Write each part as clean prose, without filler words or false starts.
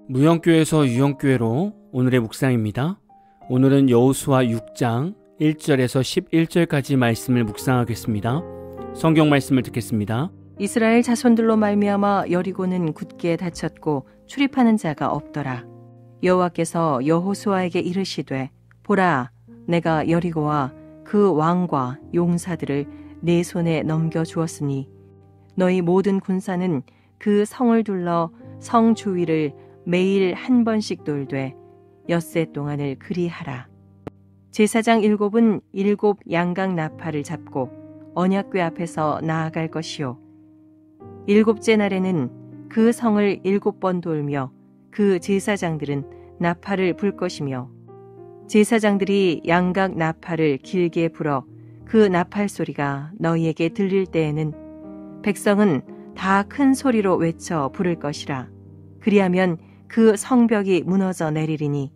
무영교회에서 유영교회로 오늘의 묵상입니다. 오늘은 여호수아 6장 1절에서 11절까지 말씀을 묵상하겠습니다. 성경 말씀을 듣겠습니다. 이스라엘 자손들로 말미암아 여리고는 굳게 닫혔고 출입하는 자가 없더라. 여호와께서 여호수아에게 이르시되 보라, 내가 여리고와 그 왕과 용사들을 네 손에 넘겨 주었으니 너희 모든 군사는 그 성을 둘러 성 주위를 매일 한 번씩 돌되 엿새 동안을 그리하라. 제사장 7은 7 양각 나팔을 잡고 언약궤 앞에서 나아갈 것이요 7째 날에는 그 성을 7번 돌며 그 제사장들은 나팔을 불 것이며 제사장들이 양각 나팔을 길게 불어 그 나팔 소리가 너희에게 들릴 때에는 백성은 다 큰 소리로 외쳐 부를 것이라. 그리하면 그 성벽이 무너져 내리리니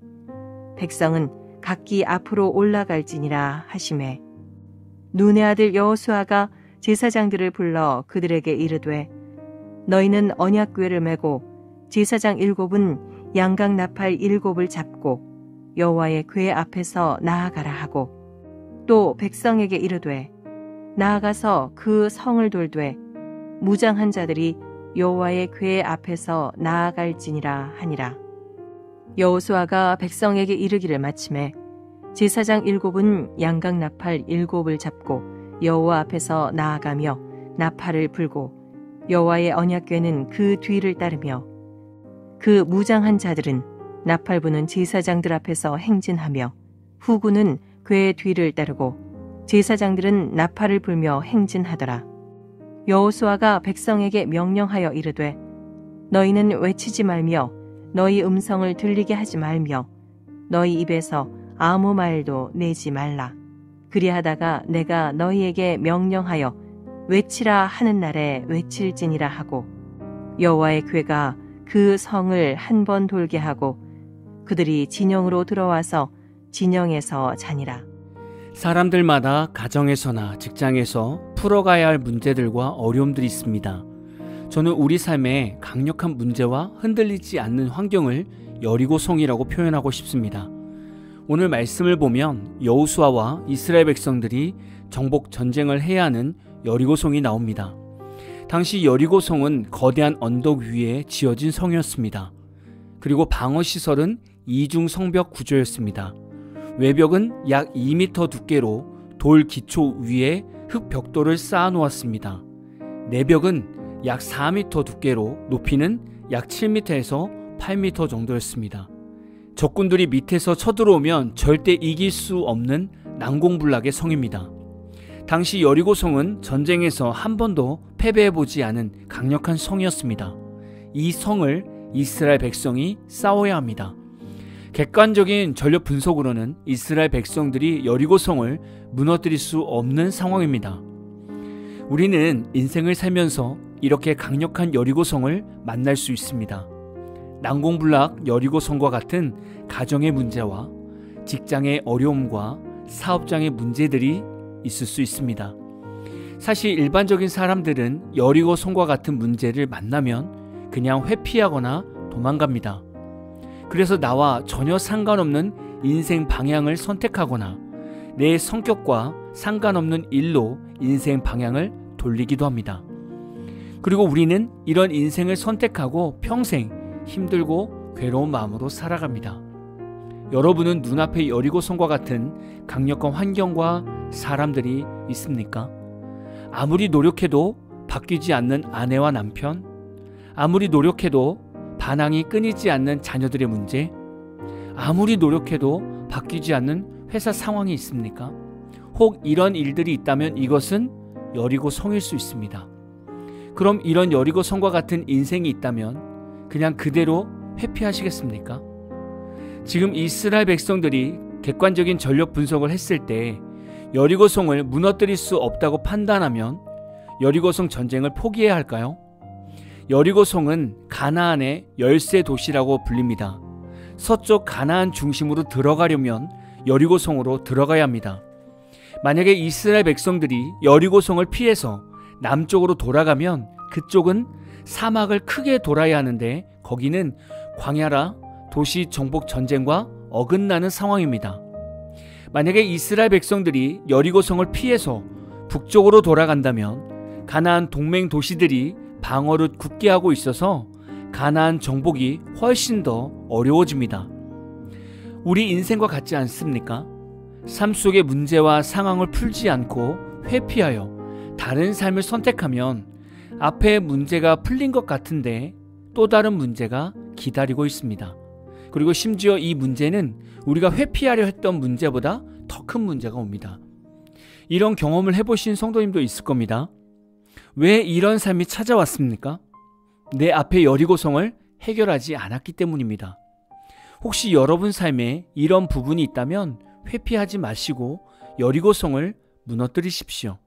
백성은 각기 앞으로 올라갈지니라 하시매, 눈의 아들 여호수아가 제사장들을 불러 그들에게 이르되 너희는 언약궤를 메고 제사장 7은 양각 나팔 7을 잡고 여호와의 궤 앞에서 나아가라 하고, 또 백성에게 이르되 나아가서 그 성을 돌되 무장한 자들이 여호와의 궤 앞에서 나아갈지니라 하니라. 여호수아가 백성에게 이르기를 마치매 제사장 7은 양각 나팔 7을 잡고 여호와 앞에서 나아가며 나팔을 불고 여호와의 언약궤는 그 뒤를 따르며 그 무장한 자들은 나팔 부는 제사장들 앞에서 행진하며 후군은 궤 뒤를 따르고 제사장들은 나팔을 불며 행진하더라. 여호수아가 백성에게 명령하여 이르되 너희는 외치지 말며 너희 음성을 들리게 하지 말며 너희 입에서 아무 말도 내지 말라. 그리하다가 내가 너희에게 명령하여 외치라 하는 날에 외칠지니라 하고, 여호와의 궤가 그 성을 한 번 돌게 하고 그들이 진영으로 들어와서 진영에서 자니라. 사람들마다 가정에서나 직장에서 풀어가야 할 문제들과 어려움들이 있습니다. 저는 우리 삶에 강력한 문제와 흔들리지 않는 환경을 여리고성이라고 표현하고 싶습니다. 오늘 말씀을 보면 여호수아와 이스라엘 백성들이 정복 전쟁을 해야 하는 여리고성이 나옵니다. 당시 여리고성은 거대한 언덕 위에 지어진 성이었습니다. 그리고 방어시설은 이중 성벽 구조였습니다. 외벽은 약 2m 두께로 돌 기초 위에 흙벽돌을 쌓아 놓았습니다. 내벽은 약 4m 두께로 높이는 약 7m에서 8m 정도였습니다. 적군들이 밑에서 쳐들어오면 절대 이길 수 없는 난공불락의 성입니다. 당시 여리고성은 전쟁에서 한 번도 패배해보지 않은 강력한 성이었습니다. 이 성을 이스라엘 백성이 싸워야 합니다. 객관적인 전력 분석으로는 이스라엘 백성들이 여리고성을 무너뜨릴 수 없는 상황입니다. 우리는 인생을 살면서 이렇게 강력한 여리고성을 만날 수 있습니다. 난공불락 여리고성과 같은 가정의 문제와 직장의 어려움과 사업장의 문제들이 있을 수 있습니다. 사실 일반적인 사람들은 여리고성과 같은 문제를 만나면 그냥 회피하거나 도망갑니다. 그래서 나와 전혀 상관없는 인생 방향을 선택하거나 내 성격과 상관없는 일로 인생 방향을 돌리기도 합니다. 그리고 우리는 이런 인생을 선택하고 평생 힘들고 괴로운 마음으로 살아갑니다. 여러분은 눈앞에 여리고성과 같은 강력한 환경과 사람들이 있습니까? 아무리 노력해도 바뀌지 않는 아내와 남편, 아무리 노력해도 반항이 끊이지 않는 자녀들의 문제, 아무리 노력해도 바뀌지 않는 회사 상황이 있습니까? 혹 이런 일들이 있다면 이것은 여리고성일 수 있습니다. 그럼 이런 여리고성과 같은 인생이 있다면 그냥 그대로 회피하시겠습니까? 지금 이스라엘 백성들이 객관적인 전력 분석을 했을 때 여리고성을 무너뜨릴 수 없다고 판단하면 여리고성 전쟁을 포기해야 할까요? 여리고성은 가나안의 열세 도시라고 불립니다. 서쪽 가나안 중심으로 들어가려면 여리고성으로 들어가야 합니다. 만약에 이스라엘 백성들이 여리고성을 피해서 남쪽으로 돌아가면 그쪽은 사막을 크게 돌아야 하는데 거기는 광야라 도시 정복 전쟁과 어긋나는 상황입니다. 만약에 이스라엘 백성들이 여리고성을 피해서 북쪽으로 돌아간다면 가나안 동맹 도시들이 방어를 굳게 하고 있어서 가나안 정복이 훨씬 더 어려워집니다. 우리 인생과 같지 않습니까? 삶 속의 문제와 상황을 풀지 않고 회피하여 다른 삶을 선택하면 앞에 문제가 풀린 것 같은데 또 다른 문제가 기다리고 있습니다. 그리고 심지어 이 문제는 우리가 회피하려 했던 문제보다 더 큰 문제가 옵니다. 이런 경험을 해보신 성도님도 있을 겁니다. 왜 이런 삶이 찾아왔습니까? 내 앞에 여리고성을 해결하지 않았기 때문입니다. 혹시 여러분 삶에 이런 부분이 있다면 회피하지 마시고 여리고성을 무너뜨리십시오.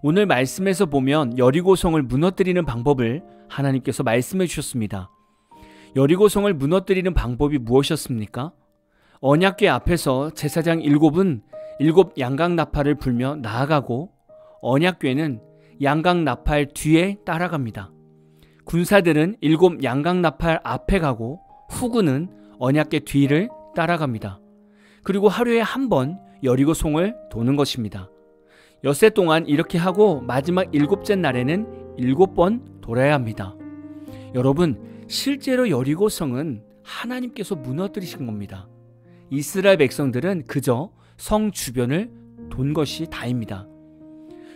오늘 말씀에서 보면 여리고성을 무너뜨리는 방법을 하나님께서 말씀해 주셨습니다. 여리고성을 무너뜨리는 방법이 무엇이었습니까? 언약궤 앞에서 제사장 7은 7 양강나팔을 불며 나아가고 언약궤는 양강나팔 뒤에 따라갑니다. 군사들은 7 양강나팔 앞에 가고 후군은 언약궤 뒤를 따라갑니다. 그리고 하루에 한 번 여리고성을 도는 것입니다. 엿새 동안 이렇게 하고 마지막 7째 날에는 7번 돌아야 합니다. 여러분, 실제로 여리고성은 하나님께서 무너뜨리신 겁니다. 이스라엘 백성들은 그저 성 주변을 돈 것이 다입니다.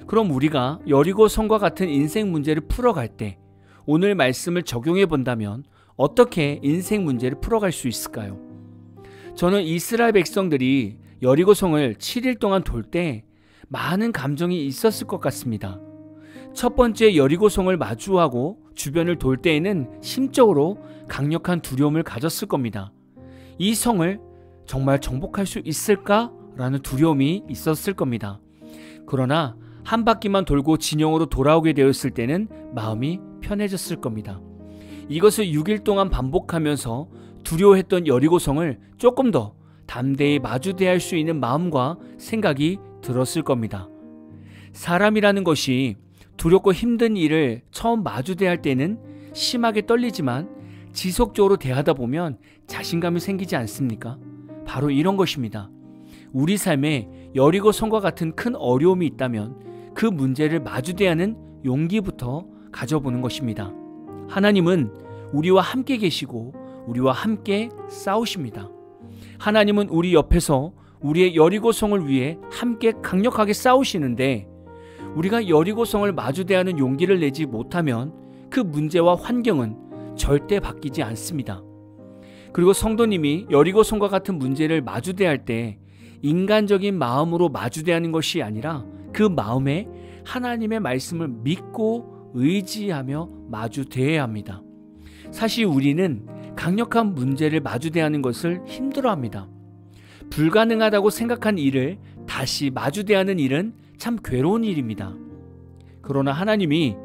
그럼 우리가 여리고성과 같은 인생 문제를 풀어갈 때 오늘 말씀을 적용해 본다면 어떻게 인생 문제를 풀어갈 수 있을까요? 저는 이스라엘 백성들이 여리고성을 7일 동안 돌 때 많은 감정이 있었을 것 같습니다. 첫 번째 여리고성을 마주하고 주변을 돌 때에는 심적으로 강력한 두려움을 가졌을 겁니다. 이 성을 정말 정복할 수 있을까라는 두려움이 있었을 겁니다. 그러나 한 바퀴만 돌고 진영으로 돌아오게 되었을 때는 마음이 편해졌을 겁니다. 이것을 6일 동안 반복하면서 두려워했던 여리고성을 조금 더 담대히 마주대할 수 있는 마음과 생각이 들었을 겁니다. 사람이라는 것이 두렵고 힘든 일을 처음 마주대할 때는 심하게 떨리지만 지속적으로 대하다 보면 자신감이 생기지 않습니까? 바로 이런 것입니다. 우리 삶에 여리고성과 같은 큰 어려움이 있다면 그 문제를 마주대하는 용기부터 가져보는 것입니다. 하나님은 우리와 함께 계시고 우리와 함께 싸우십니다. 하나님은 우리 옆에서 우리의 여리고성을 위해 함께 강력하게 싸우시는데 우리가 여리고성을 마주대하는 용기를 내지 못하면 그 문제와 환경은 절대 바뀌지 않습니다. 그리고 성도님이 여리고성과 같은 문제를 마주대할 때 인간적인 마음으로 마주대하는 것이 아니라 그 마음에 하나님의 말씀을 믿고 의지하며 마주대해야 합니다. 사실 우리는 강력한 문제를 마주대하는 것을 힘들어합니다. 불가능하다고 생각한 일을 다시 마주대하는 일은 참 괴로운 일입니다. 그러나 하나님이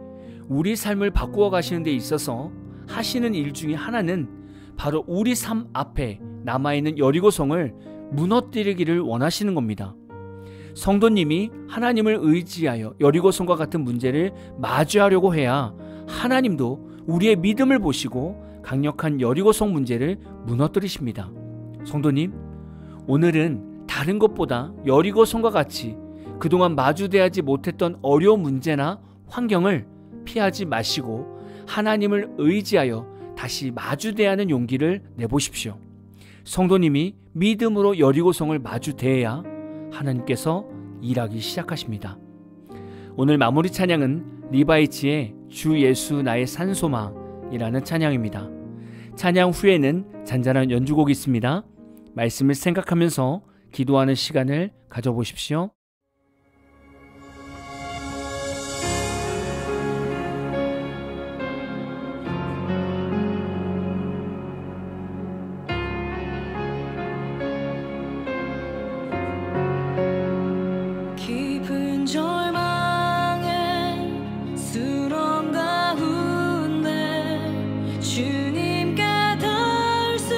우리 삶을 바꾸어 가시는 데 있어서 하시는 일 중에 하나는 바로 우리 삶 앞에 남아있는 여리고성을 무너뜨리기를 원하시는 겁니다. 성도님이 하나님을 의지하여 여리고성과 같은 문제를 마주하려고 해야 하나님도 우리의 믿음을 보시고 강력한 여리고성 문제를 무너뜨리십니다. 성도님, 오늘은 다른 것보다 여리고성과 같이 그동안 마주대하지 못했던 어려운 문제나 환경을 피하지 마시고 하나님을 의지하여 다시 마주대하는 용기를 내보십시오. 성도님이 믿음으로 여리고성을 마주대해야 하나님께서 일하기 시작하십니다. 오늘 마무리 찬양은 리바이치의 주 예수 나의 산소망이라는 찬양입니다. 찬양 후에는 잔잔한 연주곡이 있습니다. 말씀을 생각하면서 기도하는 시간을 가져보십시오. 깊은 절망의 수렁 가운데 주님께 닿을 수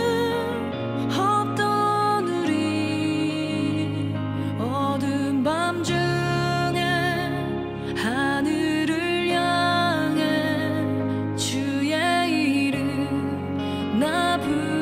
없던 우리 어두운 밤 중에 하늘을 향해 주의 이름 부르